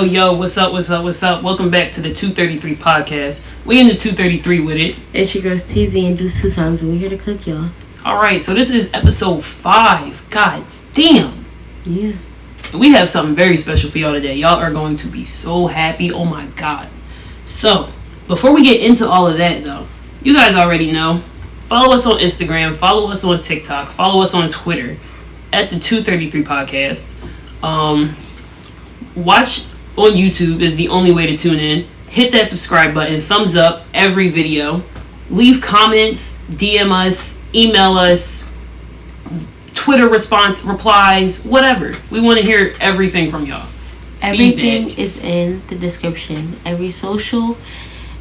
Yo, what's up? Welcome back to the 233 podcast. We in the 233 with it. It's your girls TZ and Deuce 2 times, and we're here to cook, y'all. Alright, so this is episode 5. God damn. Yeah. We have something very special for y'all today. Y'all are going to be so happy. Oh my god. So, before we get into all of that though, you guys already know. Follow us on Instagram, follow us on TikTok, follow us on Twitter at the 233 podcast. Watch on YouTube is the only way to tune in. Hit that subscribe button, thumbs up every video. Leave comments, DM us, email us, Twitter replies, whatever. We want to hear everything from y'all. Everything Feedback is in the description. Every social,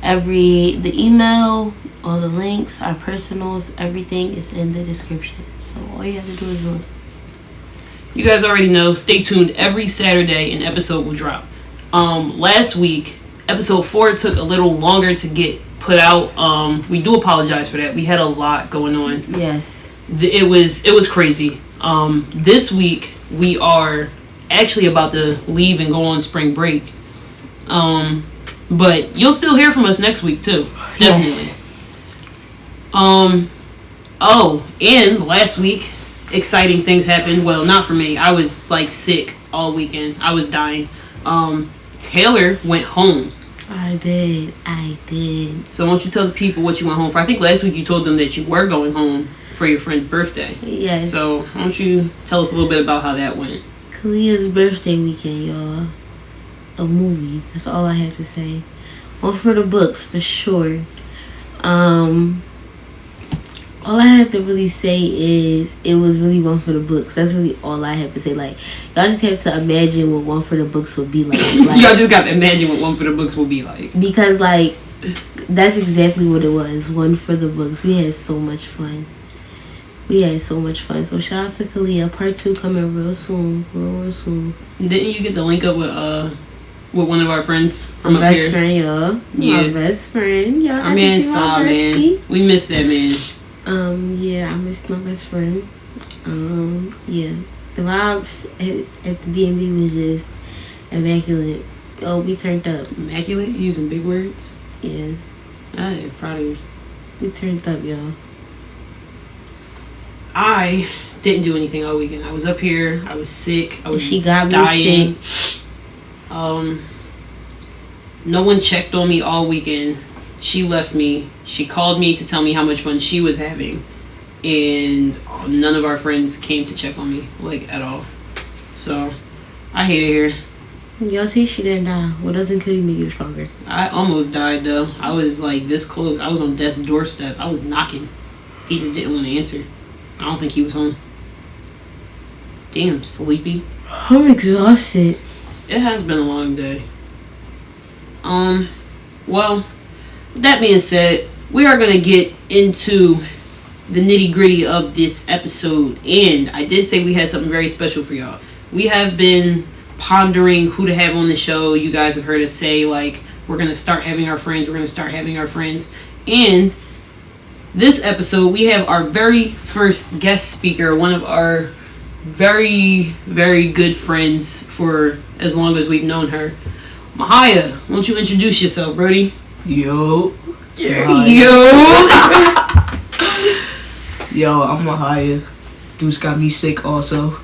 the email, all the links, our personals, everything is in the description. So all you have to do is look. You guys already know. Stay tuned. Every Saturday an episode will drop. Last week, episode 4 took a little longer to get put out. We do apologize for that. We had a lot going on. Yes. It was crazy. This week we are actually about to leave and go on spring break. But you'll still hear from us next week too. Definitely. Yes. Oh, and last week exciting things happened. Well, not for me. I was like sick all weekend. I was dying. Taylor went home. I did. So why don't you tell the people what you went home for? I think last week you told them that you were going home for your friend's birthday. Yes. So why don't you tell us a little bit about how that went? Kalia's birthday weekend, y'all. A movie. That's all I have to say. One for the books, for sure. All I have to really say is it was really one for the books. That's really all I have to say. Like, y'all just have to imagine what one for the books would be like. Y'all just got to imagine what one for the books will be like. Because, like, that's exactly what it was. One for the books. We had so much fun. So shout out to Kalia. Part 2 coming real soon. Real soon. Didn't you get the link up with one of our friends from My up best here? friend, y'all. Yeah. My best friend. Y'all. Our man Saw, man. We miss that man. Yeah, I missed my best friend. Yeah. The vibes at the B&B was just immaculate. Oh, we turned up. Immaculate? You using big words? Yeah. I'm proud of you. We turned up, y'all. I didn't do anything all weekend. I was up here. I was sick. I was She got dying. me sick. No one checked on me all weekend. She left me. She called me to tell me how much fun she was having. And none of our friends came to check on me, like, at all. So, I hate it here. Y'all see, she didn't die. What doesn't kill you make you stronger. I almost died, though. I was, like, this close. I was on death's doorstep. I was knocking. He just didn't want to answer. I don't think he was home. Damn, sleepy. I'm exhausted. It has been a long day. Well, with that being said, we are going to get into the nitty gritty of this episode. And I did say we had something very special for y'all. We have been pondering who to have on the show. You guys have heard us say, like, we're going to start having our friends. And this episode, we have our very first guest speaker, one of our very, very good friends for as long as we've known her. Mahia, won't you introduce yourself, Brody? Yo. Yo, I'm Mahia. Deuce got me sick also.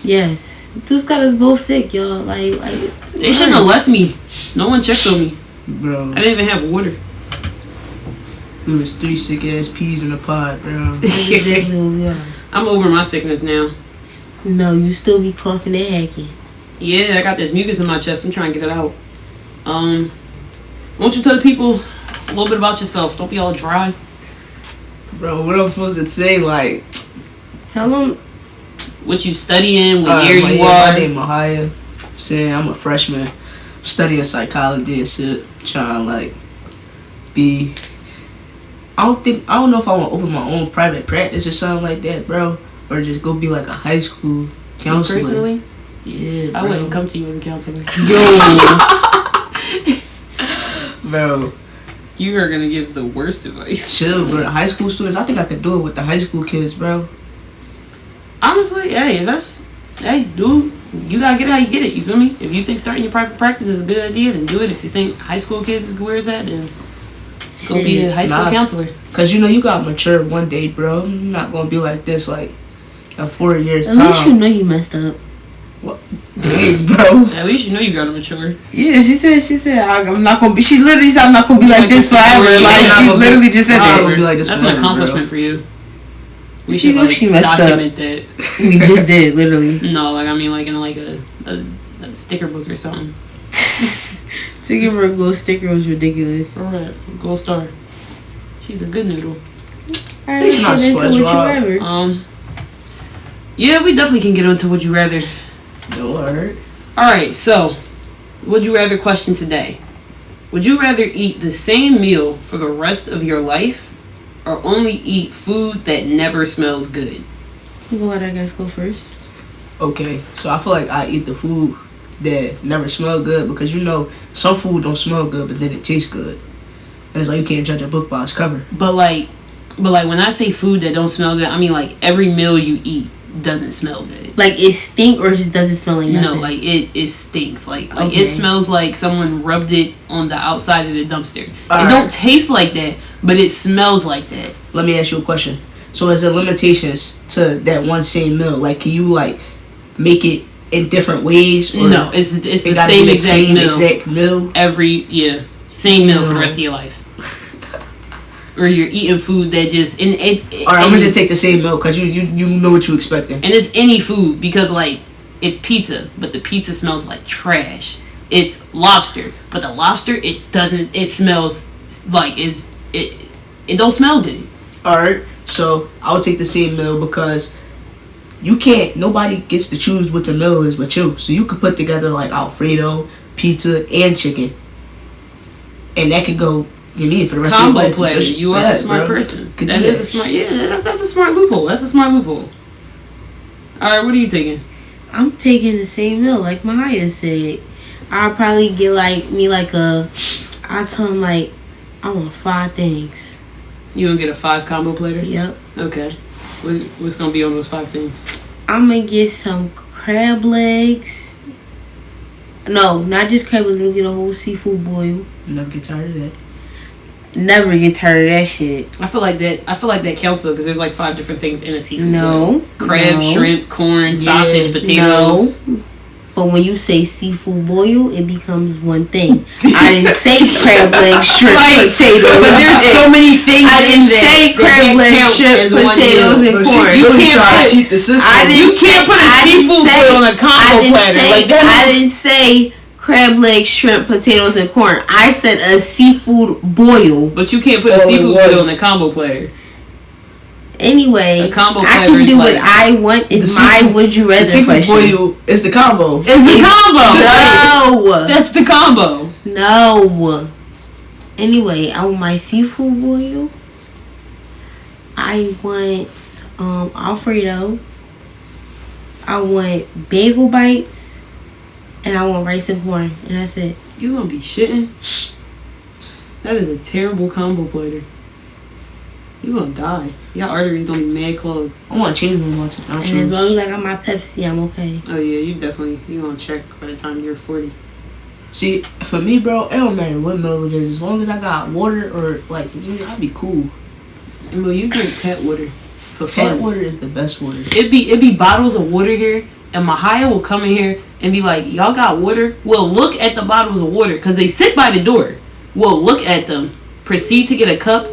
Yes. Deuce got us both sick, y'all. Like they shouldn't have left me. No one checked on me. Bro. I didn't even have water. We was 3 sick ass peas in the pod, bro. That's exactly what we are. I'm over my sickness now. No, you still be coughing and hacking. Yeah, I got this mucus in my chest. I'm trying to get it out. Won't you tell the people a little bit about yourself? Don't be all dry. Bro, what I'm supposed to say, like... Tell them What you studying, what year you My are. name Mahia. Saying I'm a freshman. Studying psychology and shit. Trying, like, be I don't know if I want to open my own private practice or something like that, bro, or just go be like a high school counselor. Personally, Yeah, bro. I wouldn't come to you as a counselor. Bro, You are gonna give the worst advice. chill, bro. High school students, I think I could do it with the high school kids, bro. Honestly, hey, dude, you gotta get it how you get it. You feel me? If you think starting your private practice is a good idea, then do it. If you think high school kids is where it's at, then go be a high school counselor. Cause you gotta mature one day, bro. I'm not gonna be like this like in 4 years At time. least you know you messed up. Dang, bro. At least you know you gotta mature. Yeah, she said I'm not gonna be. She literally said I'm not gonna be like this forever. Like she literally just said that. Gonna be like this That's forever, an accomplishment for you. We She should knew like she messed up. document that. We just did, literally. No, like I mean, like in like a sticker book or something. To give her a gold sticker was ridiculous. Alright, gold star. She's a good noodle. Alright, It's not SpongeBob. Yeah, we definitely can get into Would You Rather. No word. Alright, so, Would You Rather question today. Would you rather eat the same meal for the rest of your life or only eat food that never smells good? We'll let our guys go first. Okay, so I feel like I eat the food that never smell good because some food don't smell good, but then it tastes good. And it's like you can't judge a book by its cover. But like when I say food that don't smell good, I mean like every meal you eat doesn't smell good. Like it stink or it just doesn't smell like nothing? No, like it stinks. Like Okay. it smells like someone rubbed it on the outside of the dumpster. Alright. It don't taste like that, but it smells like that. Let me ask you a question. So is there limitations to that one same meal? Like can you like make it in different ways? Or No, it's the it gotta same be the exact same meal. exact meal? Same meal for the rest of your life. Or you're eating food that just Alright, I'm gonna just take the same meal because you know what you expecting. and it's any food because like it's pizza, but the pizza smells like trash. It's lobster, but the lobster it smells like it don't smell good. Alright, so I would take the same meal because nobody gets to choose what the meal is but you. So you could put together like Alfredo, pizza, and chicken. And that could go, for the rest Combo of your life. player. You are a smart person. Could That do is that. a smart. Yeah, that's a smart loophole. All right, what are you taking? I'm taking the same meal, like Mahaya said. I'll probably get I tell him like, I want 5 things. You gonna get a 5 combo platter? Yep. Okay. What's gonna be on those 5 things? I'm gonna get some crab legs. No, not just crab legs. I'm gonna get a whole seafood boil. Never get tired of that. Never get tired of that shit. I feel like that counts though, because there's like 5 different things in a seafood. No. boil. Crab, no, shrimp, corn, sausage, Yeah, potatoes. No. But when you say seafood boil, it becomes one thing. I didn't say crab legs, shrimp, potatoes. But there's so many things I in didn't there. say that crab legs, count shrimp, as one potatoes, meal. and Bro, corn. You can't try to put- cheat the system. You can't put a seafood boil on a combo platter. Like that. I didn't say crab legs, shrimp, potatoes, and corn. I said a seafood boil. But you can't put a Oh, seafood what? boil on a combo platter. Anyway, A combo I platter can is do like- what I want. It's The my seafood- would you The rather seafood question. boil is the combo. It's a combo. No. That's the combo. No. Anyway, on my seafood boil, I want Alfredo. I want bagel bites, and I want rice and corn, and that's it. You gonna be shitting? That is a terrible combo platter. You gonna die. Your arteries gonna be mad clogged. I want to change my mind to nachos. And as long as I got my Pepsi, I'm okay. Oh yeah, you gonna check by the time you're 40. See, for me, bro, it don't matter what meal it is. As long as I got water or, like, I'd be cool. And well, you drink tap water for Tap fun. water is the best water. It be bottles of water here, and Mahaya will come in here and be like, "Y'all got water?" We'll look at the bottles of water because they sit by the door. We'll look at them, proceed to get a cup,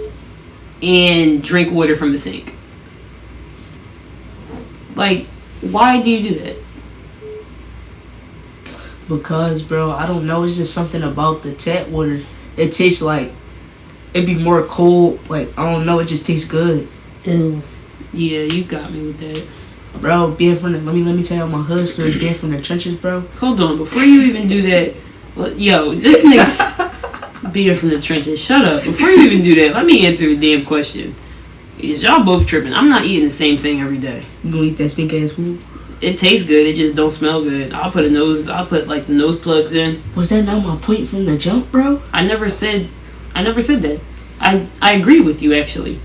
and drink water from the sink. Like, why do you do that? Because, bro, I don't know. It's just something about the tap water. It tastes like it'd be more cold. Like, I don't know. It just tastes good. Ew. Yeah, you got me with that. Bro, being from the, let me tell you my hood story. Being from the trenches, bro. Hold on, before you even do that, well, yo, this nigga, Stop being from the trenches. Shut up. Before you even do that, let me answer the damn question. Is y'all both tripping? I'm not eating the same thing every day. You gonna eat that stink ass food? It tastes good. It just don't smell good. I'll put like the nose plugs in. Was that not my point from the jump, bro? I never said that. I agree with you actually.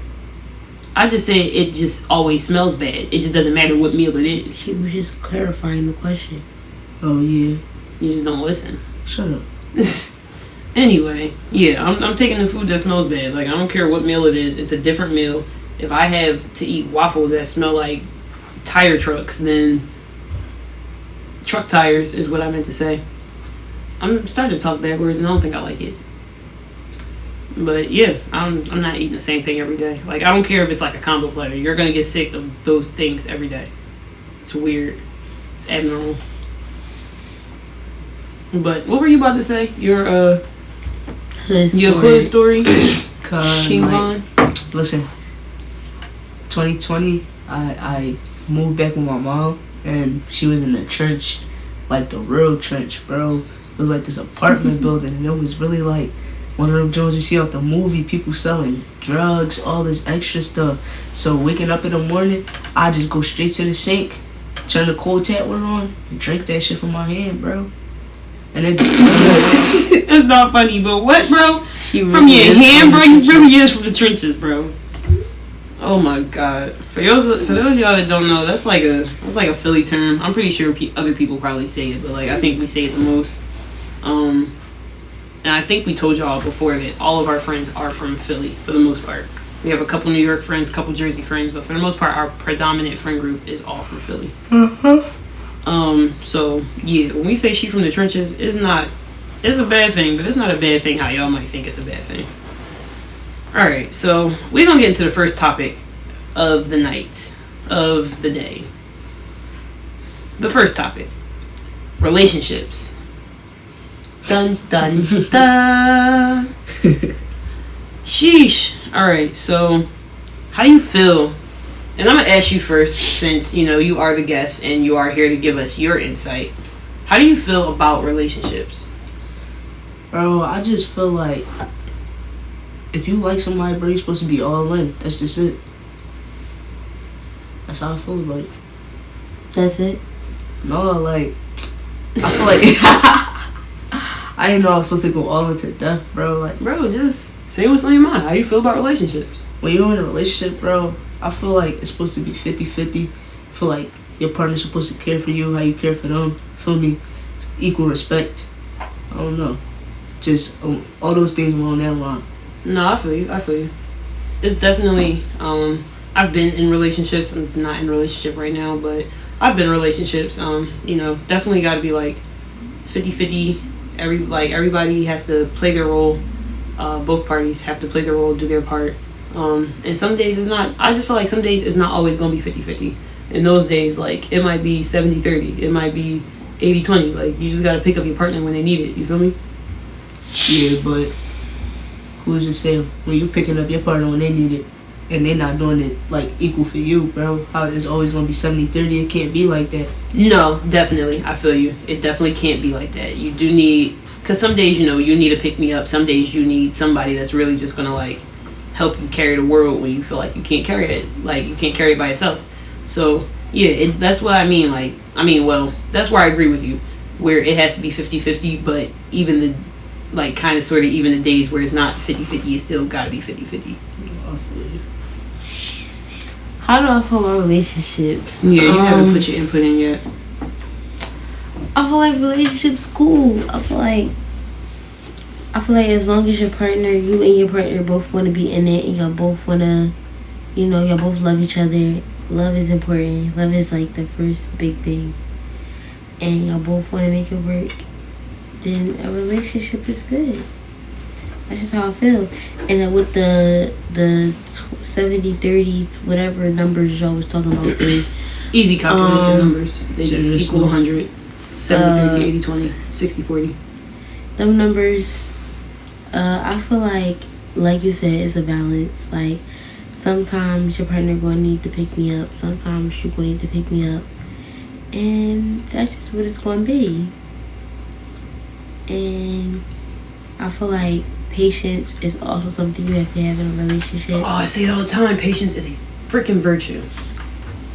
I just said it just always smells bad. It just doesn't matter what meal it is. She was just clarifying the question. Oh yeah. You just don't listen. Shut up. Anyway, yeah, I'm taking the food that smells bad. Like I don't care what meal it is. It's a different meal. If I have to eat waffles that smell like tire trucks, then truck tires is what I meant to say. I'm starting to talk backwards, and I don't think I like it. But yeah, I'm not eating the same thing every day. Like I don't care if it's like a combo platter. You're gonna get sick of those things every day. It's weird. It's abnormal. But what were you about to say? Your hood story. Cause like, listen, 2020, I moved back with my mom, and she was in the trench, like the real trench, bro. It was like this apartment building, and it was really like one of them joints you see out the movie, people selling drugs, all this extra stuff. So waking up in the morning, I just go straight to the sink, turn the cold tap water on, and drink that shit from my hand, bro. And then it's not funny, but what, bro? She From your hand, bro? You really is from the trenches, bro. Oh my god! For those of y'all that don't know, that's like a Philly term. I'm pretty sure other people probably say it, but like I think we say it the most. And I think we told y'all before that all of our friends are from Philly for the most part. We have a couple New York friends, a couple Jersey friends, but for the most part, our predominant friend group is all from Philly. So yeah, when we say she from the trenches, it's a bad thing, but it's not a bad thing how y'all might think it's a bad thing. Alright, so we're gonna get into the first topic of the night, of the day. The first topic. Relationships. Dun dun dun. Sheesh. Alright, so how do you feel? And I'm gonna ask you first, since you are the guest and you are here to give us your insight. How do you feel about relationships? Bro, I just feel like if you like somebody, bro, you're supposed to be all in. That's just it. That's how I feel about it. That's it? No, like, I feel like I didn't know I was supposed to go all into death, bro. Like, bro, just say what's on your mind. How do you feel about relationships? When you're in a relationship, bro, I feel like it's supposed to be 50-50. I feel like your partner's supposed to care for you how you care for them. Feel me? Equal respect. I don't know. Just all those things along that line. No, I feel you. It's definitely, I've been in relationships. I'm not in a relationship right now, but I've been in relationships. Definitely got to be like 50-50. Everybody has to play their role. Both parties have to play their role, do their part. And some days it's not. I just feel like some days it's not always gonna be 50-50. In those days, like it might be 70-30. It might be 80-20. Like you just gotta pick up your partner when they need it. You feel me? Yeah, but who's to say when you picking up your partner when they need it and they're not doing it like equal for you, bro? How it's always gonna be 70-30? It can't be like that. No, definitely. I feel you. It definitely can't be like that. You do need, because some days you need to pick me up. Some days you need somebody that's really just gonna like help you carry the world when you feel like you can't carry it. Like you can't carry it by yourself. So yeah, that's what I mean. Well, that's where I agree with you, where it has to be 50-50, but even the kind of sort of even the days where it's not 50-50, it still gotta be 50-50. How do I feel about relationships? Yeah, you haven't put your input in yet. I feel like relationships cool. I feel like as long as your partner, you and your partner both want to be in it, and y'all both want to, y'all both love each other. Love is important. Love is like the first big thing. And y'all both want to make it work. Then a relationship is good. That's just how I feel. And then with the 70-30, whatever numbers y'all was talking about, easy calculation numbers. They just equal 100. 70-30, 80-20, 60-40. Them numbers, I feel like you said, it's a balance. Like, sometimes your partner gonna need to pick me up. Sometimes you gonna need to pick me up. And that's just what it's gonna be. And I I feel like patience is also something you have to have in a relationship. Oh, I say it all the time. Patience is a freaking virtue.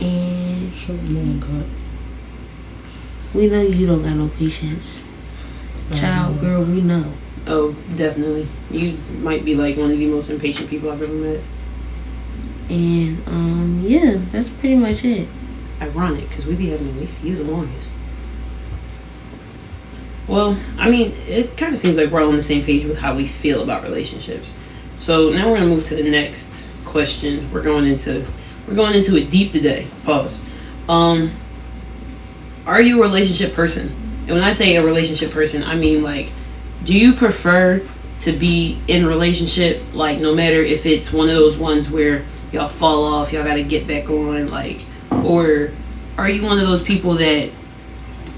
And Oh my God. we know you don't got no patience. Child, girl, we know. Oh, definitely. You might be like one of the most impatient people I've ever met. And, yeah, that's pretty much it. Ironic, because we be having to wait for you the longest. Well, I mean, it kind of seems like we're all on the same page with how we feel about relationships. So now we're gonna move to the next question. We're going into it deep today. Pause. Are you a relationship person? And when I say a relationship person, I mean like, do you prefer to be in a relationship, like no matter if it's one of those ones where y'all fall off, y'all gotta get back on, like, or are you one of those people that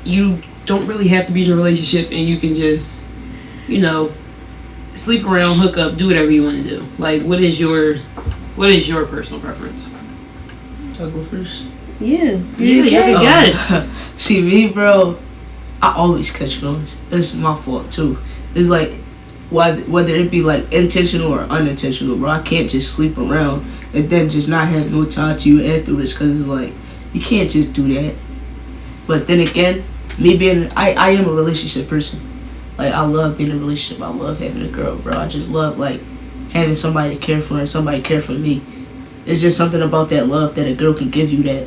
you don't really have to be in a relationship and you can just, you know, sleep around, hook up, do whatever you want to do? Like, what is your personal preference? I'll go first. Yeah. Yes. See me, bro. I always catch feelings. It's my fault too. It's like whether it be like intentional or unintentional, bro. I can't just sleep around and then just not have no time to you afterwards, because it's like you can't just do that. But then again, me being I am a relationship person. Like, I love being in a relationship. I love having a girl, bro. I just love like having somebody to care for and somebody care for me. It's just something about that love that a girl can give you that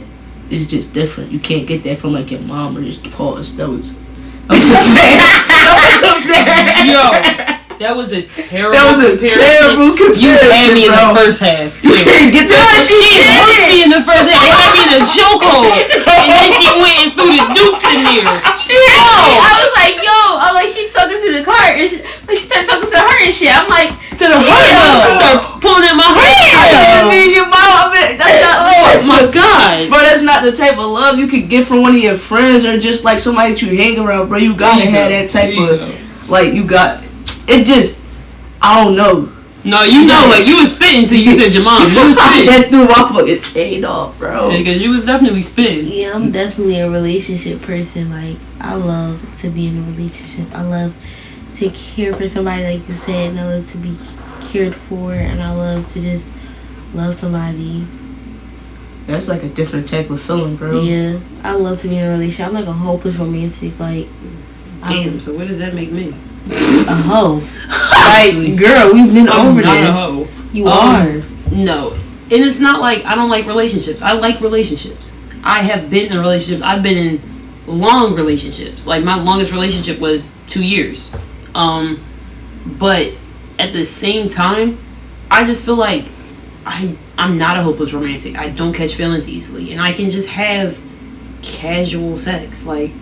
is just different. You can't get that from like your mom or just pause. That was unfair. Yo. That was a terrible terrible comparison. You had me in bro. the first half, too. You can't get that. She hooked me in the first half. They had me in a chokehold. And then she went and threw the dukes in there. I was like, yo, she talking to the car, and she started talking to her and shit. I'm like, To the heart. She started pulling at my heart. That's not Oh my God. Bro, that's not the type of love you could get from one of your friends or just like somebody that you hang around, bro. You gotta have that type of, like, you got, it's just, I don't know. No, you know, like, you was spitting until you said your mom. You was spitting. That threw my fucking chain off, bro. Because you was definitely spitting. yeah, I'm definitely a relationship person. Like, I love to be in a relationship. I love to care for somebody, like you said, and I love to be cared for, and I love to just love somebody. That's like a different type of feeling, bro. Yeah, I love to be in a relationship. I'm like a hopeless romantic. Like, Damn, so what does that make me? a hoe. Seriously. Like, girl, we've been I'm over not this. a hoe. You are. No. And it's not like I don't like relationships. I like relationships. I have been in relationships. I've been in long relationships. Like, my longest relationship was 2 years. But at the same time, I just feel like I'm not a hopeless romantic. I don't catch feelings easily. And I can just have casual sex. Like,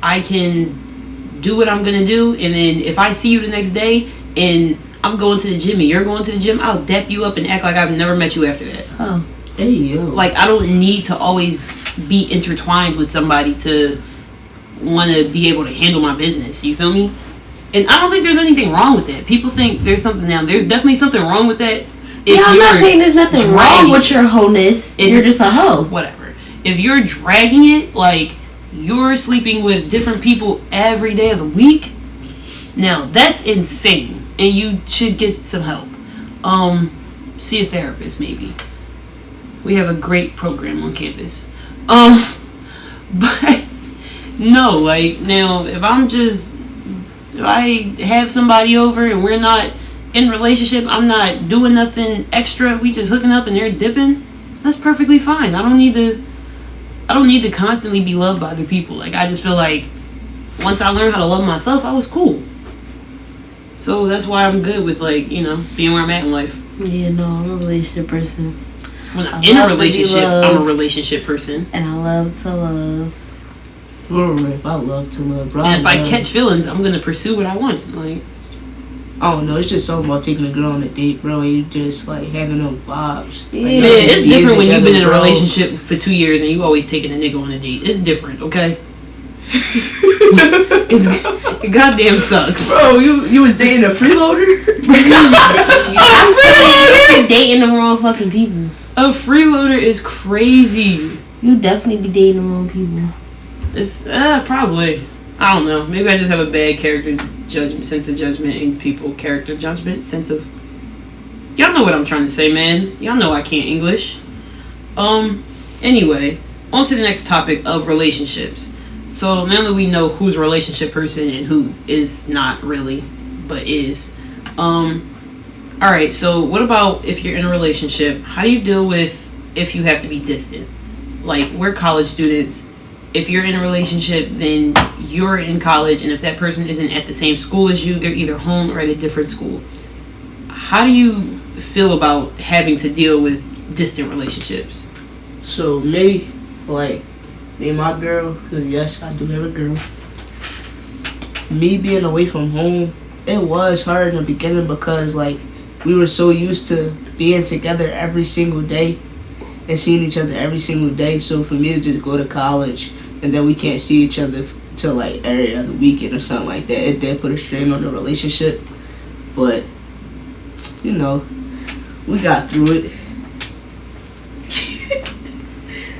I can do what I'm gonna do, and then if I see you the next day and I'm going to the gym and you're going to the gym, I'll dap you up and act like I've never met you after that. Oh. Hey, yo. Like, I don't need to always be intertwined with somebody to want to be able to handle my business. You feel me? And I don't think there's anything wrong with that. People think there's something now. There's definitely something wrong with that. Yeah, I'm not saying there's nothing wrong with your wholeness. You're just a hoe. Whatever. If you're dragging it, like, you're sleeping with different people every day of the week, now that's insane, and you should get some help. See a therapist, maybe. We have a great program on campus. But no, like, now if I have somebody over and we're not in a relationship, I'm not doing nothing extra, we just hooking up and they're dipping, that's perfectly fine. I don't need to constantly be loved by other people. Like, I just feel like once I learned how to love myself, I was cool. So that's why I'm good with, like, you know, being where I'm at in life. Yeah, no, I'm a relationship person. When I'm in a relationship, I'm a relationship person. And I love to love. I love to love, bro. And if I catch feelings, I'm gonna pursue what I want. Like, I don't know, it's just something about taking a girl on a date, bro, and you just like having them vibes. Yeah. Like, man, it's different when you've been in a bro. relationship for 2 years and you always taking a nigga on a date. It's different, okay? It goddamn sucks. Bro, you was dating a freeloader? You're dating the wrong fucking people. A freeloader is crazy. You definitely be dating the wrong people. It's probably. I don't know. Maybe I just have a bad character judgment, sense of judgment, and people character judgment, sense of. Y'all know what I'm trying to say, man. Y'all know I can't English. Anyway, on to the next topic of relationships. So now that we know who's a relationship person and who is not really, but is. Alright, so what about if you're in a relationship? How do you deal with if you have to be distant? Like, we're college students. If you're in a relationship, then you're in college, and if that person isn't at the same school as you, they're either home or at a different school. How do you feel about having to deal with distant relationships? So me and my girl, because yes, I do have a girl. Me being away from home, it was hard in the beginning because we were so used to being together every single day and seeing each other every single day. So for me to just go to college and then we can't see each other till every other weekend or something like that, it did put a strain on the relationship. But we got through it.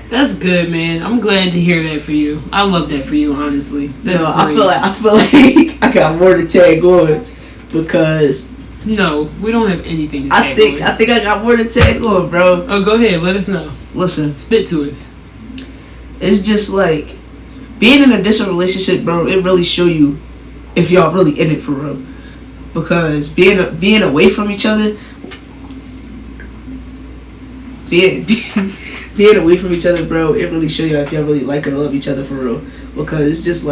That's good, man. I'm glad to hear that for you. I love that for you, honestly. That's great. I feel like I got more to tag on because no, we don't have anything to tag on. I think I got more to tag on, bro. Oh, go ahead. Let us know. Listen, spit to us. It's just being in a distant relationship, bro. It really show you if y'all really in it for real. Because being away from each other, being away from each other, bro, it really show you if y'all really like or love each other for real. Because it's just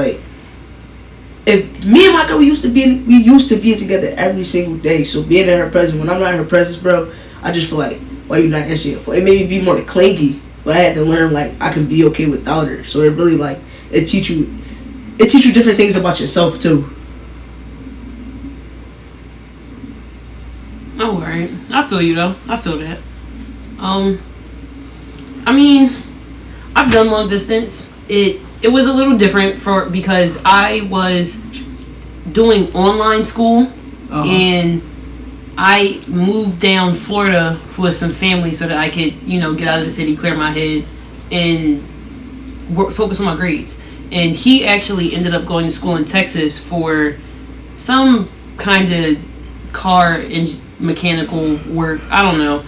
if me and my girl, we used to be together every single day. So being in her presence, when I'm not in her presence, bro, I just feel like, why you not answering your phone? It made me be more clingy, but I had to learn I can be okay without her. So it really it teach you different things about yourself too. Oh, alright. I feel you though. I feel that. I mean, I've done long distance. It was a little different because I was doing online school and I moved down Florida with some family so that I could, get out of the city, clear my head, and focus on my grades. And he actually ended up going to school in Texas for some kind of car and mechanical work. I don't know.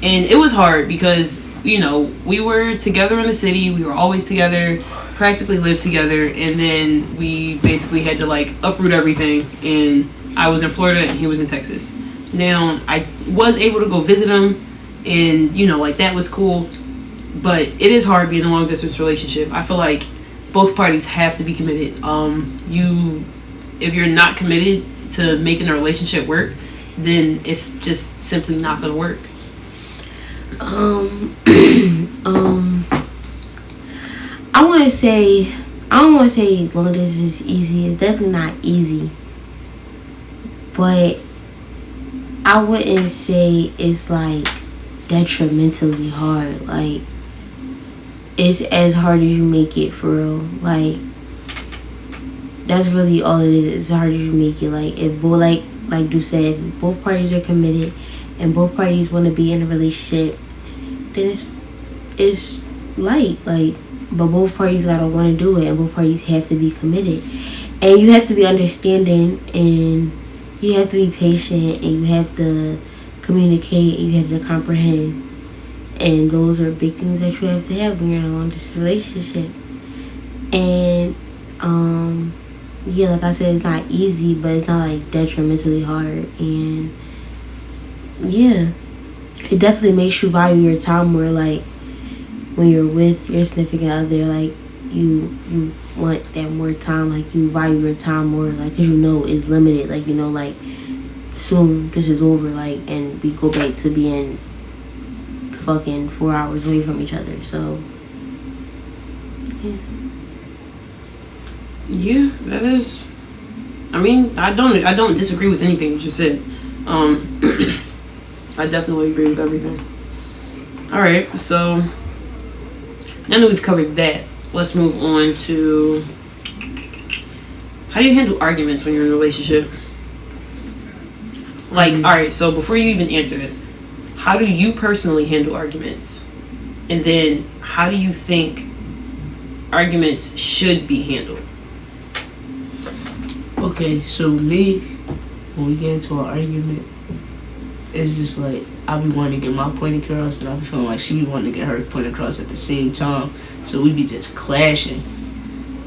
And it was hard because we were together in the city. We were always together, practically lived together, and then we basically had to uproot everything. And I was in Florida and he was in Texas. Now I was able to go visit him, and that was cool. But it is hard being in a long distance relationship. I feel like both parties have to be committed. If you're not committed to making a relationship work, then it's just simply not gonna work. I don't want to say long distance is easy. It's definitely not easy, but I wouldn't say it's detrimentally hard. It's as hard as you make it, for real. That's really all it is. It's hard as you make it. If both, like Du said, if both parties are committed and both parties want to be in a relationship, then it's light. But both parties gotta want to do it, and both parties have to be committed, and you have to be understanding, and you have to be patient, and you have to communicate, and you have to comprehend. And those are big things that you have to have when you're in a long distance relationship. And like I said, it's not easy, but it's not detrimentally hard. And yeah, it definitely makes you value your time more. When you're with your significant other, you want that more time. You value your time more, because it's limited. Soon this is over, and we go back to being fucking 4 hours away from each other. So yeah, that is. I mean, I don't disagree with anything you just said. I definitely agree with everything. All right, so now that we've covered that, let's move on to how do you handle arguments when you're in a relationship? All right, so before you even answer this, how do you personally handle arguments? And then how do you think arguments should be handled. Okay, so me, when we get into an argument, it's just like I be wanting to get my point across, and I be feeling like she be wanting to get her point across at the same time. So we be just clashing,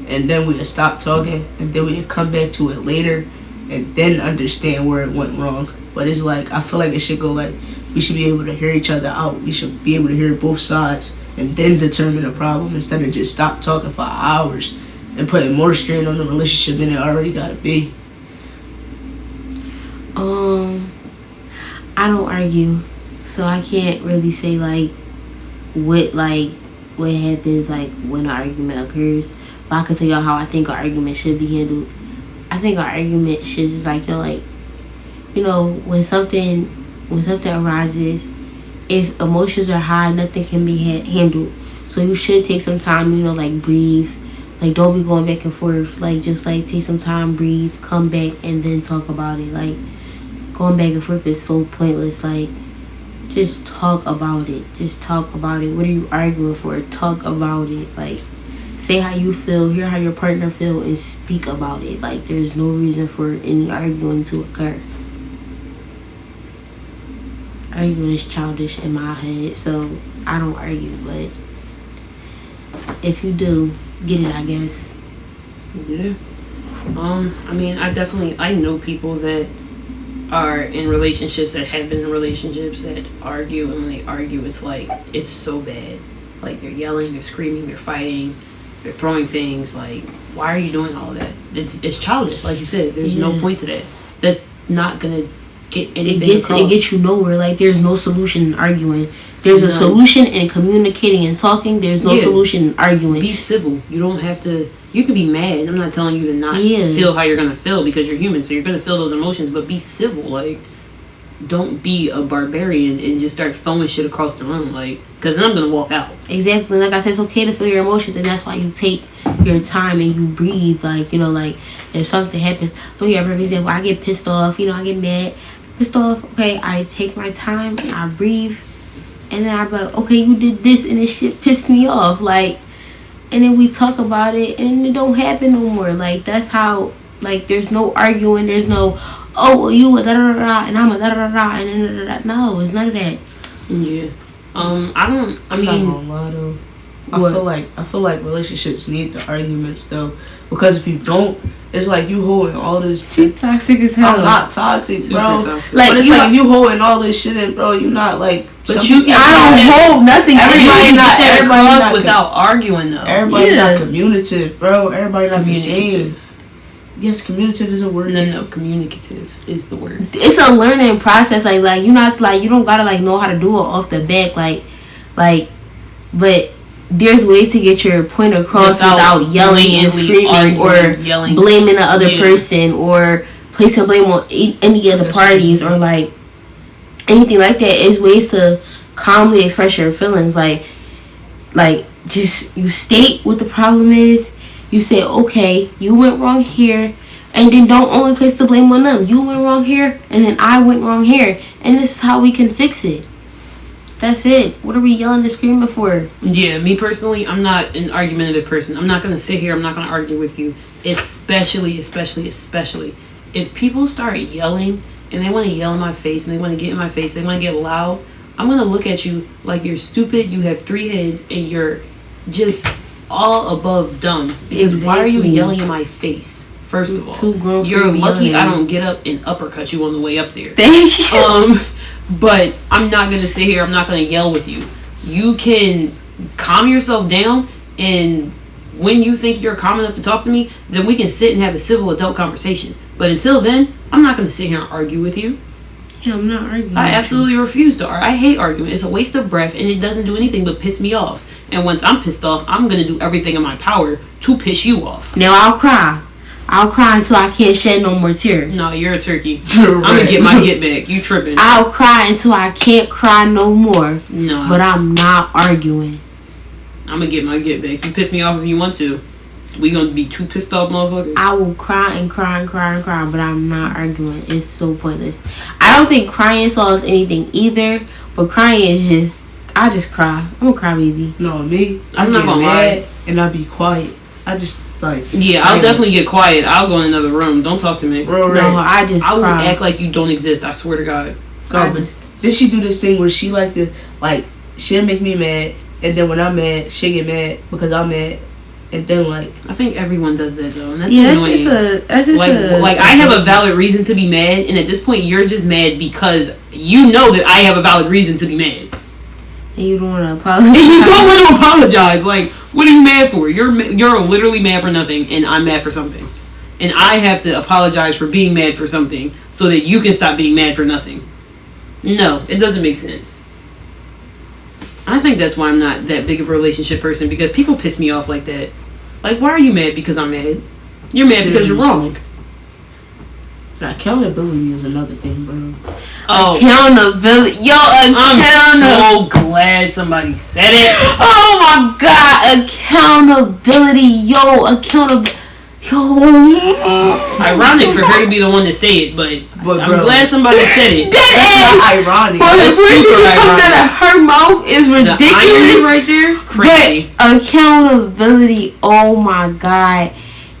and then we would stop talking, and then we would come back to it later, and then understand where it went wrong. But it's like I feel like it should go like we should be able to hear each other out. We should be able to hear both sides, and then determine the problem instead of just stop talking for hours and putting more strain on the relationship than it already gotta be. I don't argue, so I can't really say what happens when an argument occurs. But I can tell y'all how I think an argument should be handled. I think an argument should just when something arises, if emotions are high, nothing can be handled. So you should take some time, breathe. Don't be going back and forth. Just take some time, breathe, come back, and then talk about it. Going back and forth is so pointless. Just talk about it. Just talk about it. What are you arguing for? Talk about it. Say how you feel, hear how your partner feel, and speak about it. There's no reason for any arguing to occur. Arguing is childish in my head, so I don't argue. But if you do, get it, I guess. Yeah. I know people that are in relationships that have been in relationships that argue, and when they argue, it's so bad. They're yelling, they're screaming, they're fighting, they're throwing things. Why are you doing all of that? It's childish, like you said. There's no point to that. That's not gonna get anything across. It gets you nowhere. There's no solution in arguing. There's a solution in communicating and talking. There's no solution in arguing. Be civil. You don't have to. You can be mad. I'm not telling you to not feel how you're gonna feel, because you're human, so you're gonna feel those emotions. But be civil. Don't be a barbarian and just start throwing shit across the room. Because then I'm gonna walk out. Exactly. Like I said, it's okay to feel your emotions, and that's why you take your time and you breathe. If something happens, for example, I get pissed off. I get mad, pissed off. Okay, I take my time, I breathe. And then I'm like, okay, you did this and this shit pissed me off. And then we talk about it and it don't happen no more. That's how, there's no arguing. There's no, oh, well, you a da-da-da-da and I'm a da-da-da-da and da-da-da-da. No, it's none of that. Yeah. I'm not gonna lie though. I feel like relationships need the arguments though. Because if you don't, it's you holding all this. She's toxic as hell. I'm not toxic, Super bro. toxic. But it's if you holding all this shit in, bro, you're not But you can. I don't hold nothing. Everybody not without arguing though. Everybody not communicative, bro. Everybody not the same. Yes, communicative is a word. No, communicative is the word. It's a learning process. You not you don't gotta know how to do it off the back. But there's ways to get your point across without yelling and screaming or blaming the other person or placing blame on any other parties or anything like that. Is ways to calmly express your feelings. Just you state what the problem is. You say, okay, you went wrong here, and then don't only place the blame on them. You went wrong here, and then I went wrong here, and this is how we can fix it. That's it. What are we yelling and screaming for? Yeah, me personally, I'm not an argumentative person. I'm not going to sit here. I'm not going to argue with you. Especially if people start yelling and they want to yell in my face and they want to get in my face, they want to get loud, I'm going to look at you like you're stupid, you have 3 heads, and you're just all above dumb. Because why are you yelling in my face? First of all, you're lucky I don't get up and uppercut you on the way up there. Thank you. But I'm not going to sit here. I'm not going to yell with you. You can calm yourself down, and when you think you're calm enough to talk to me, then we can sit and have a civil adult conversation. But until then, I'm not going to sit here and argue with you. Yeah, I'm not arguing. I absolutely refuse to argue. I hate arguing. It's a waste of breath, and it doesn't do anything but piss me off. And once I'm pissed off, I'm going to do everything in my power to piss you off. Now I'll cry. I'll cry until I can't shed no more tears. No, you're a turkey. I'm gonna get my get back. You tripping. I'll cry until I can't cry no more. No. But I'm not arguing. I'm gonna get my get back. You piss me off if you want to. We gonna be 2 pissed off motherfuckers. I will cry and cry and cry and cry, but I'm not arguing. It's so pointless. I don't think crying solves anything either, but crying is just, I just cry. I'm a crybaby. No, me. I'm not gonna lie. and I be quiet. I just like Yeah, I'll silence. definitely get quiet. I'll go in another room. Don't talk to me. Real No, right. I just I will cry. act like you don't exist. I swear to God. God, I but just- then she do this thing where she like to like she'll make me mad, and then when I'm mad, she get mad because I'm mad, and then like I think everyone does that though, and that's yeah, annoying. that's just Like I have a valid reason to be mad, and at this point you're just mad because you know that I have a valid reason to be mad. and you don't want to apologize. And you don't want to apologize. Like, what are you mad for? You're literally mad for nothing, and I'm mad for something, and I have to apologize for being mad for something so that you can stop being mad for nothing. No, it doesn't make sense. I think that's why I'm not that big of a relationship person, because people piss me off like that. Like, why are you mad because I'm mad? You're mad because you're wrong. Now, accountability is another thing, bro. Oh, Accountability. Yo, I'm so glad somebody said it. Oh my god, accountability. Yo, accountability. Yo. Ironic for her to be the one to say it, but I'm bro, glad somebody said it. that's not ironic. For the That's word super that comes ironic. out of her mouth is The irony ridiculous. right there, crazy. But accountability, oh my god.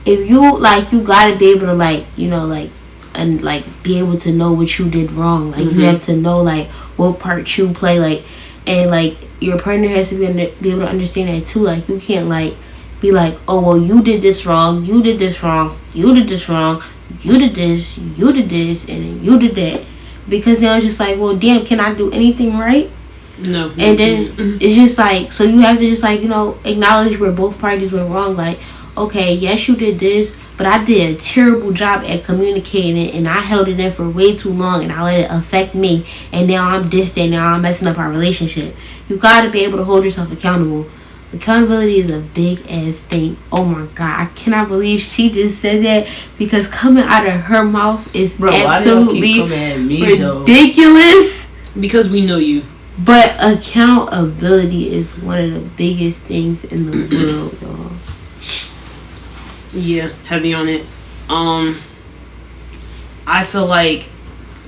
If you you gotta be able to and be able to know what you did wrong. Like you have to know what part you play, and your partner has to be able to understand that too. Like you can't be like, oh well, you did this wrong, you did this wrong, you did this wrong, you did this, and then you did that. Because now it's just like, well, damn, can I do anything right? No. And then it's just so you have to just acknowledge where both parties went wrong. Like, okay, yes, you did this, but I did a terrible job at communicating it, and I held it in for way too long, and I let it affect me, and now I'm distant, now I'm messing up our relationship. You gotta be able to hold yourself accountable. Accountability is a big ass thing. Oh my god, I cannot believe she just said that, because coming out of her mouth is Bro, why do y'all absolutely keep coming at me, though? ridiculous. Because we know you. But accountability is one of the biggest things in the world, y'all. Yeah, heavy on it. I feel like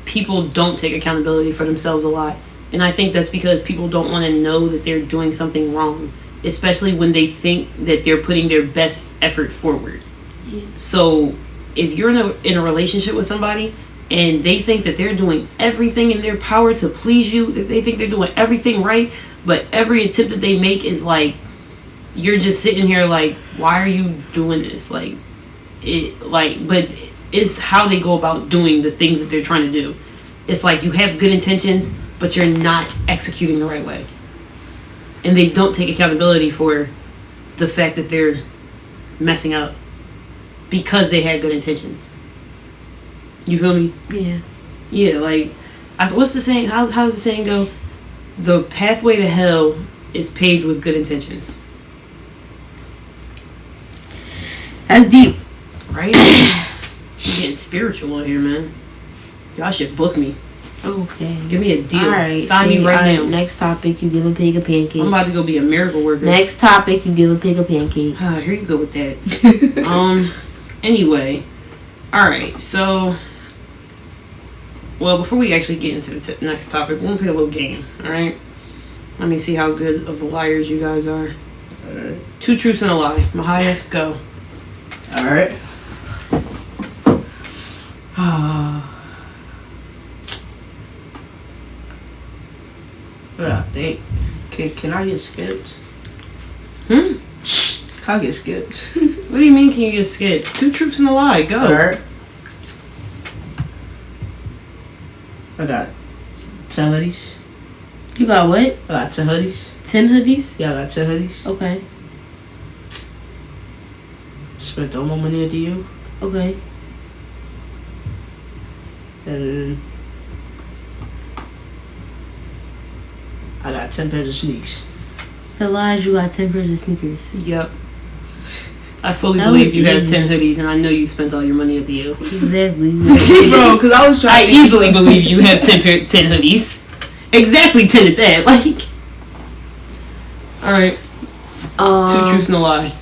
people don't take accountability for themselves a lot. And I think that's because people don't want to know that they're doing something wrong, especially when they think that they're putting their best effort forward. Yeah. So if you're in a relationship with somebody and they think that they're doing everything in their power to please you, that they think they're doing everything right, but every attempt that they make is you're just sitting here why are you doing this? But it's how they go about doing the things that they're trying to do. It's you have good intentions, but you're not executing the right way. And they don't take accountability for the fact that they're messing up because they had good intentions. You feel me? Yeah. Yeah, what's the saying? How does the saying go? The pathway to hell is paved with good intentions. That's deep. Right? I'm getting spiritual on here, man. Y'all should book me. Okay. Give me a deal. Alright. Sign me right now. Next topic, you give a pig a pancake. I'm about to go be a miracle worker. Next topic, you give a pig a pancake. Here you go with that. Anyway. Alright, so... Well, before we actually get into the next topic, we're going to play a little game, alright? Let me see how good of liars you guys are. Alright. 2 truths and a lie. Mahaya, go. Alright. I think. Can I get skipped? Hmm? Can I get skipped? What do you mean can you get skipped? 2 truths and a lie, go. Alright. I got 10 hoodies. You got what? I got 10 hoodies. 10 hoodies? Yeah, I got 10 hoodies. Okay. Spent all my money into you. Okay. And I got 10 pairs of sneaks. The lies, you got 10 pairs of sneakers. Yep. I fully That believe was you have easy. 10 hoodies, and I know you spent all your money at the U. Exactly. Bro, because I was trying I easily believe you have 10 hoodies. Exactly 10 at that. Alright. 2 truths and a lie.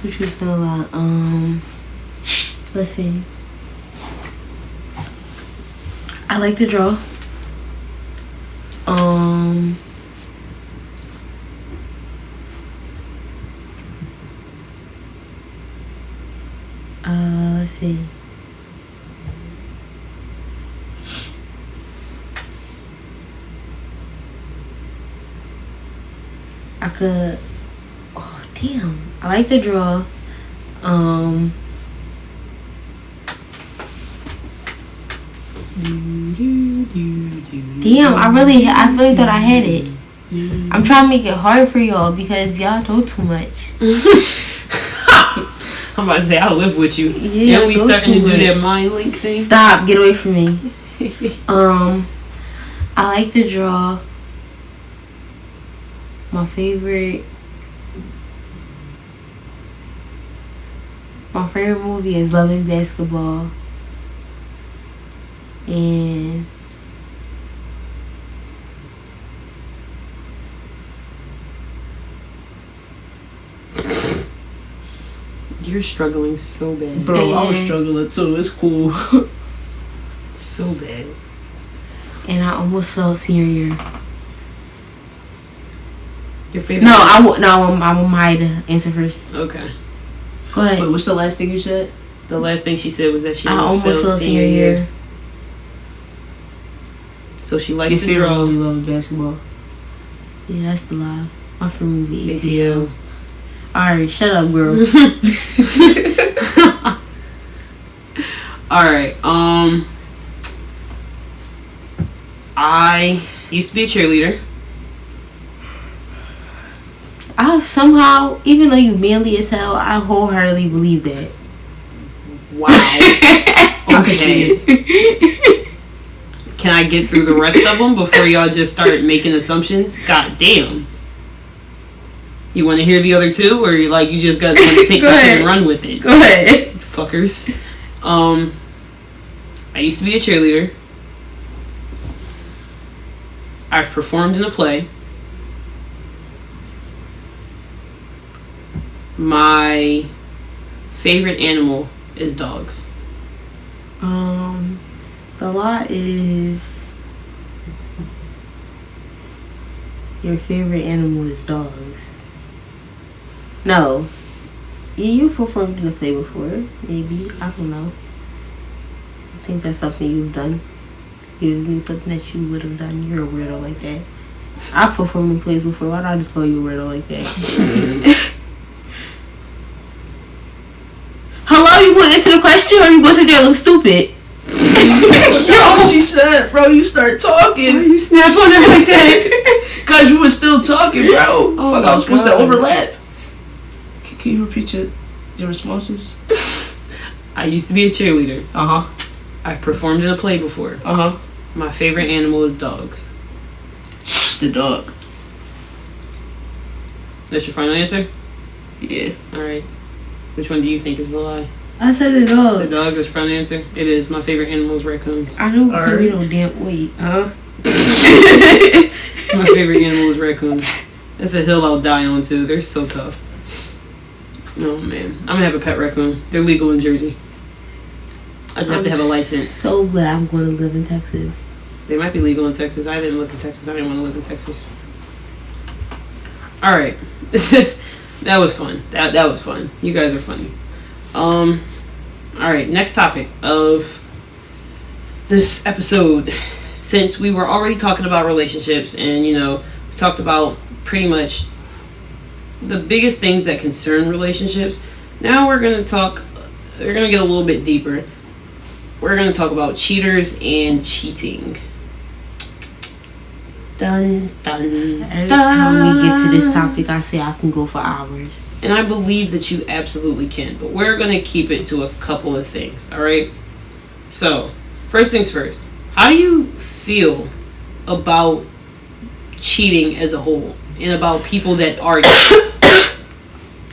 2 truths and a lie. Let's see. I like to draw. I could. Oh damn! I like to draw. Damn! I really thought I had it. I'm trying to make it hard for y'all because y'all know too much. I'm about to say I'll live with you. Yeah, we starting to do that mind link thing. Stop! Get away from me. I like to draw. My favorite movie is Love and Basketball. And you're struggling so bad. Bro, I was struggling too. It's cool. So bad. And I almost felt senior year. Your favorite? No, I want Maya to answer first. Okay. Go ahead. Wait, what's the last thing you said? The last thing she said was that she I almost felt felt senior year. So she likes Your to favorite draw. movie, Love and Basketball. Yeah, that's the lie. My favorite movie, ATL. Alright, shut up, girl. Alright, I used to be a cheerleader. I somehow, even though you manly as hell, I wholeheartedly believe that. Wow. I can see it. Can I get through the rest of them before y'all just start making assumptions? God damn. You want to hear the other two, or you just got to take Go the shit ahead. and run with it? Go ahead. Fuckers. I used to be a cheerleader. I've performed in a play. My favorite animal is dogs. The lie is your favorite animal is dogs. No. Yeah, you performed in a play before. Maybe. I don't know. I think that's something you've done. Gives me something that you would have done. You're a weirdo like that. I've performed in plays before. Why don't I just call you a weirdo like that? Hello, you gonna answer the question or you gonna sit there and look stupid? Yo, she said, bro, you start talking. You snap on her like that? Cause you was still talking, bro. Oh Fuck, my I was supposed to God. overlap. Can you repeat your responses? I used to be a cheerleader. Uh-huh. I've performed in a play before. Uh-huh. My favorite animal is dogs. The dog. That's your final answer? Yeah. Alright. Which one do you think is the lie? I said the The dog. dog is your final answer? It is. My favorite animal is raccoons. I don't Alright. agree no damn wait, huh? My favorite animal is raccoons. That's a hill I'll die on too. They're so tough. Oh man. I'm gonna have a pet raccoon. They're legal in Jersey. I just have to have a license. So glad I'm going to live in Texas. They might be legal in Texas. I didn't look in Texas. I didn't want to live in Texas. Alright. That was fun. That was fun. You guys are funny. Alright, next topic of this episode. Since we were already talking about relationships and, we talked about pretty much the biggest things that concern relationships, now we're going to get a little bit deeper. We're going to talk about cheaters and cheating. Dun, dun, Every time we get to this topic, I say I can go for hours. And I believe that you absolutely can. But we're going to keep it to a couple of things. Alright? So, first things first. How do you feel about cheating as a whole? And about people that are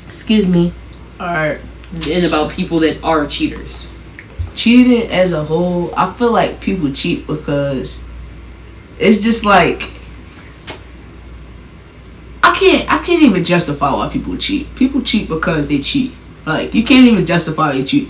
Excuse me. Alright. and about people that are cheaters? Cheating as a whole, I feel like people cheat because it's just like I can't even justify why people cheat. People cheat because they cheat. Like, you can't even justify why you cheat.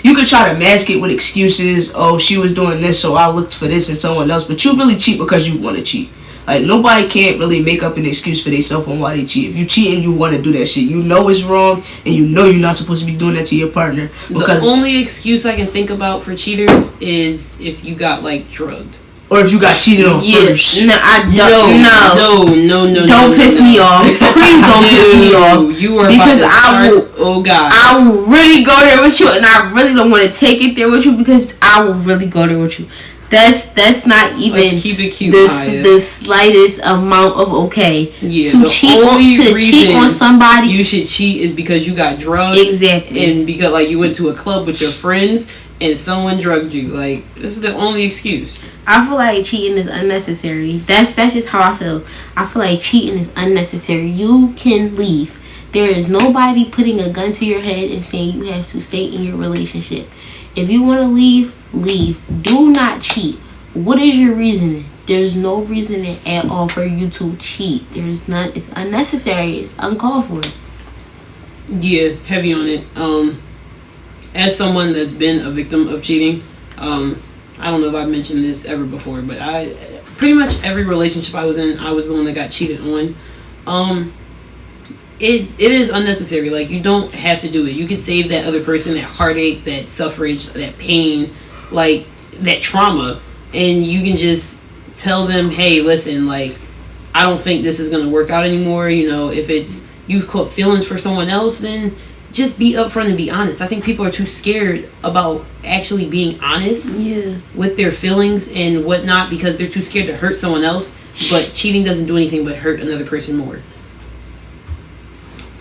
You could try to mask it with excuses. Oh, she was doing this, so I looked for this and someone else. But you really cheat because you want to cheat. Like, nobody can't really make up an excuse for themselves on why they cheat. If you cheat and you want to do that shit, you know it's wrong, and you know you're not supposed to be doing that to your partner. Because The only excuse I can think about for cheaters is if you got, drugged. Or if you got cheated on first. No, I don't. No. Don't piss me off. Please don't piss me off. You are because about to start. Oh God. I will really go there with you, and I really don't want to take it there with you because I will really go there with you. That's not even. Let's keep it cute. The slightest amount of okay. Yeah. To cheat on somebody. You should cheat is because you got drugged. Exactly. And because like you went to a club with your friends and someone drugged you. Like this is the only excuse. I feel like cheating is unnecessary. That's just how I feel. I feel like cheating is unnecessary. You can leave. There is nobody putting a gun to your head and saying you have to stay in your relationship. If you want to leave, leave. Do not cheat. What is your reasoning? There's no reasoning at all for you to cheat. There's none. It's unnecessary. It's uncalled for. Yeah, heavy on it. As someone that's been a victim of cheating, I don't know if I've mentioned this ever before, but I pretty much every relationship I was in, I was the one that got cheated on. It is unnecessary. Like you don't have to do it. You can save that other person that heartache, that suffrage, that pain, like that trauma, and you can just tell them, hey, listen, like I don't think this is gonna work out anymore. You know, if it's you've caught feelings for someone else, then just be upfront and be honest. I think people are too scared about actually being honest with their feelings and whatnot because they're too scared to hurt someone else. But cheating doesn't do anything but hurt another person more.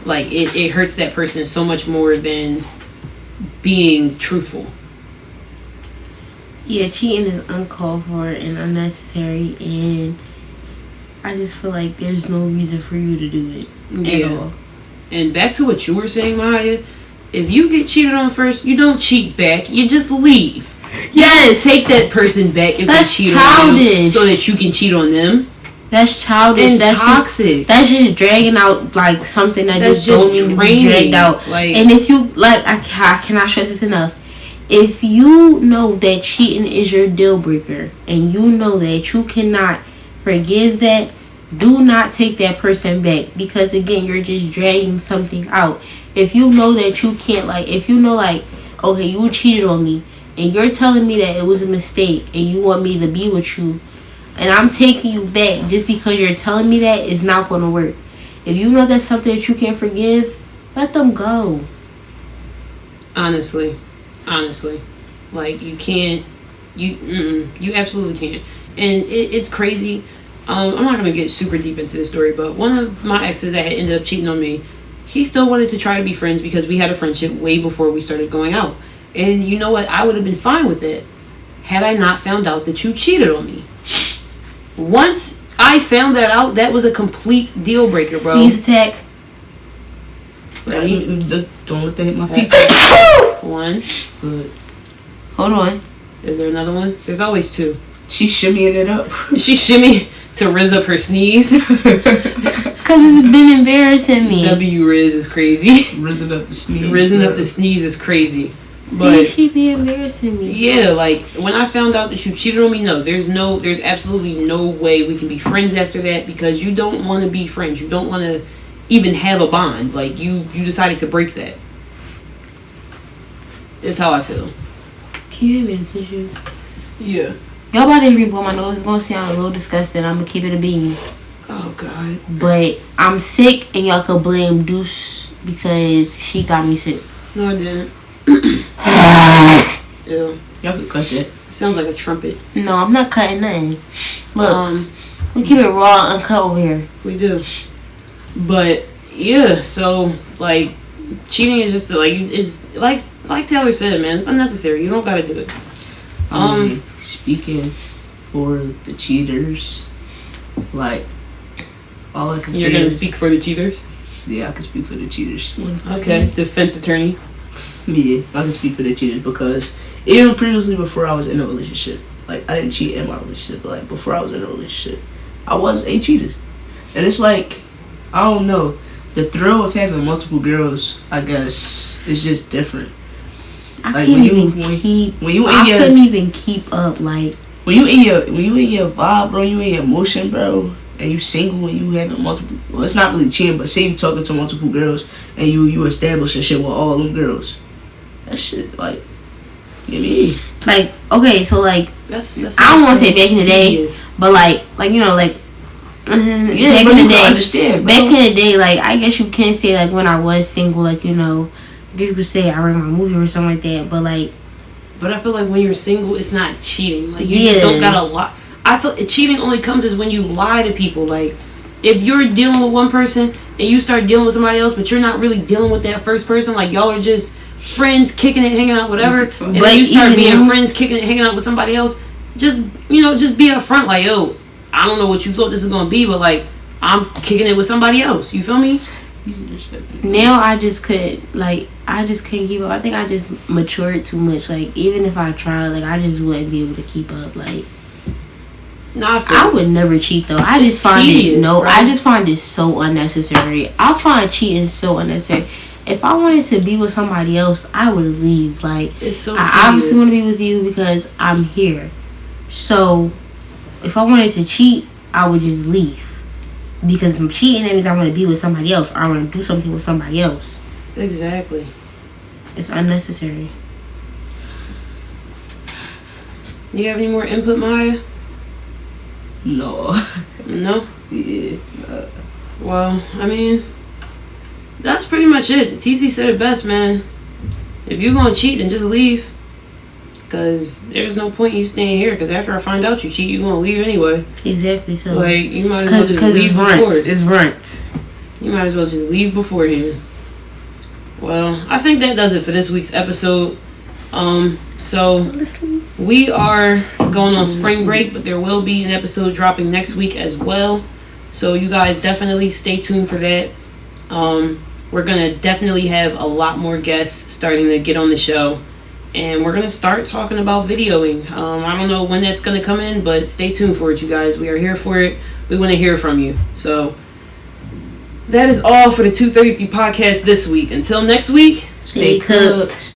Like, it hurts that person so much more than being truthful. Yeah, cheating is uncalled for and unnecessary, and I just feel like there's no reason for you to do it at all. And back to what you were saying, Maya, if you get cheated on first, you don't cheat back. You just leave. Yes. Take that person back if that's they cheat childish. on you so that you can cheat on them. That's childish. And that's toxic. That's just dragging out like something that that's just don't need to be dragged out. Like, and if you like, I cannot stress this enough. If you know that cheating is your deal breaker, and you know that you cannot forgive that, do not take that person back, because again, you're just dragging something out. If you know that you can't, like, if you know, like, okay, you cheated on me, and you're telling me that it was a mistake, and you want me to be with you, and I'm taking you back just because you're telling me that, it's not going to work. If you know that's something that you can't forgive, let them go. Honestly, like you can't, you absolutely can't. And it's crazy. I'm not gonna get super deep into this story, but one of my exes that had ended up cheating on me, he still wanted to try to be friends because we had a friendship way before we started going out. And you know what? I would have been fine with it had I not found out that you cheated on me. Once I found that out, that was a complete deal breaker, bro. Sneeze attack. Ready? Don't let that hit my feet. One. Good. Hold on. Is there another one? There's always two. She's shimmying it up. She shimmy to riz up her sneeze. Cause it's been embarrassing me. W Riz is crazy. Risen up the sneeze. Risen up the sneeze is crazy. See, she be embarrassing me. Yeah, like when I found out that you cheated on me, no, there's absolutely no way we can be friends after that, because you don't want to be friends. You don't want to even have a bond. Like you decided to break that. That's how I feel. Can you hear me, the tissue? Yeah. Y'all about to hear me blow my nose. It's gonna sound a little disgusting. I'm gonna keep it a bean. Oh God. But I'm sick, and y'all can blame Deuce because she got me sick. No, I didn't. Ew. Y'all can cut that. Sounds like a trumpet. No, I'm not cutting nothing. Look, we keep it raw, uncut over here. We do. But yeah, so like cheating is just like Taylor said, man, it's unnecessary. You don't gotta do it. Speaking for the cheaters, like all I can say You're gonna is, speak for the cheaters? Yeah, I can speak for the cheaters. Okay, defense attorney. Yeah, I can speak for the cheaters, because even previously, before I was in a relationship, like I didn't cheat in my relationship, but like before I was in a relationship, I was a cheater. And it's like, I don't know, the thrill of having multiple girls, I guess, is just different. I couldn't even keep up. Like when you in your vibe, bro, you in your emotion, bro, and you single and you having multiple. Well, it's not really cheating, but say you talking to multiple girls and you establish a shit with all them girls. That shit, like, Me. Like, okay, so like, That's I don't want to say back in the day, tedious. but like you know, like Yeah, back but in you the can day, understand, bro. back in the day, like I guess you can say like when I was single, like you know, I guess you could say I read my movie or something like that. But like, But I feel like when you're single, it's not cheating. Like you Yeah. just don't gotta lie. I feel cheating only comes is when you lie to people. Like if you're dealing with one person and you start dealing with somebody else, but you're not really dealing with that first person. Like y'all are just friends, kicking it, hanging out, whatever. And But then you start even being then- friends, kicking it, hanging out with somebody else. Just just be upfront. Like yo, I don't know what you thought this was gonna be, but like I'm kicking it with somebody else. You feel me? now I just couldn't keep up. I think I just matured too much. Like even if I tried, like I just wouldn't be able to keep up. Like Nah, I feel I would never cheat though. I It's just find tedious, bro. I just find it so unnecessary. I find cheating so unnecessary. If I wanted to be with somebody else, I would leave. Like it's so I obviously want to tedious. be with you because I'm here. So if I wanted to cheat, I would just leave. Because if I'm cheating, that means I want to be with somebody else or I want to do something with somebody else. Exactly. It's unnecessary. You have any more input, Maya? No. No? Yeah. Well, I mean, that's pretty much it. TC said it best, man. If you're gonna cheat, then just leave. Because there's no point in you staying here. Because after I find out you cheat, you're gonna leave anyway. Exactly. So Like, you might as well just because leave it's before. rent. It's rent. You might as well just leave beforehand. Well, I think that does it for this week's episode. So we are going on spring break, but there will be an episode dropping next week as well. So you guys definitely stay tuned for that. We're gonna definitely have a lot more guests starting to get on the show, and we're gonna start talking about videoing. I don't know when that's gonna come in, but stay tuned for it, you guys. We are here for it. We want to hear from you. So that is all for the 233 podcast this week. Until next week. Stay cooked.